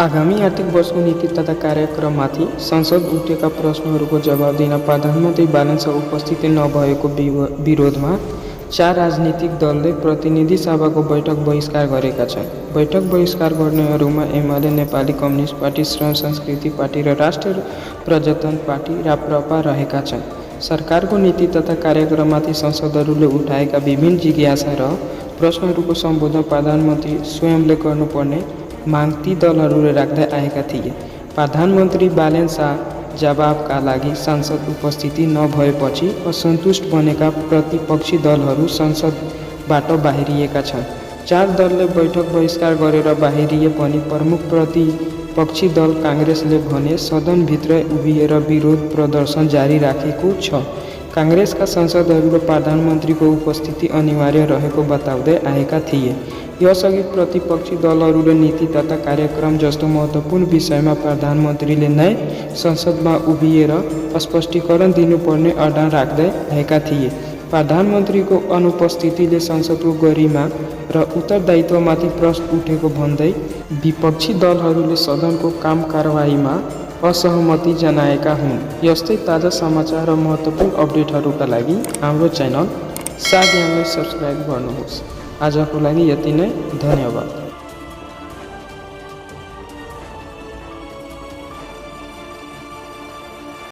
आगामी आर्थिक वर्षको नीति तथा कार्यक्रममाथि संसद उठेका प्रश्नहरूको जवाब दिन प्रधानमन्त्री बालन शाह उपस्थिति नभएको विरोधमा 4 राजनीतिक दलले प्रतिनिधि सभाको बैठक बहिष्कार गरेका छन्। बैठक बहिष्कार गर्नेहरूमा एमाले, नेपाली कम्युनिस्ट पार्टी, श्रम संस्कृति पार्टी र राष्ट्रिय प्रजातन्त्र पार्टी राप्रपा रहेका छन्। सरकारको नीति तथा कार्यक्रममाथि सांसदहरूले उठाएका विभिन्न जिज्ञासा र प्रश्नहरूको सम्बोधन प्रधानमन्त्री स्वयंले गर्नुपर्ने माग ती दलहरूले राख्दै आएका थिए। प्रधानमन्त्री बालन शाह जवाबका लागि संसद उपस्थिति नभएपछि असन्तुष्ट बनेका प्रतिपक्षी दलहरू संसदबाट बाहिरिएका छन्। 4 दलले बैठक बहिष्कार गरेर बाहिरिए पनि प्रमुख प्रतिपक्षी दल काङ्ग्रेसले भने सदनभित्र उभिएर विरोध प्रदर्शन जारी राखेको छ। काङ्ग्रेसका सांसदहरूले प्रधानमन्त्रीको उपस्थिति अनिवार्य रहेको बताउँदै आएका थिए। यसअघि प्रतिपक्षी दलहरूले नीति तथा कार्यक्रम जस्तो महत्त्वपूर्ण विषयमा प्रधानमन्त्रीले नै संसदमा उभिएर स्पष्टीकरण दिनुपर्ने अडान राख्दै आएका थिए। प्रधानमन्त्रीको अनुपस्थितिले संसदको गरिमा र उत्तरदायित्वमाथि प्रश्न उठेको भन्दै विपक्षी दलहरूले सदनको काम कारबाहीमा असहमति जनाएका हुन्। यस्तै ताजा समाचार र महत्त्वपूर्ण अपडेटहरूका लागि हाम्रो च्यानल सा ज्ञानलाई सब्स्क्राइब गर्नुहोस्। आजको लागि यति नै, धन्यवाद।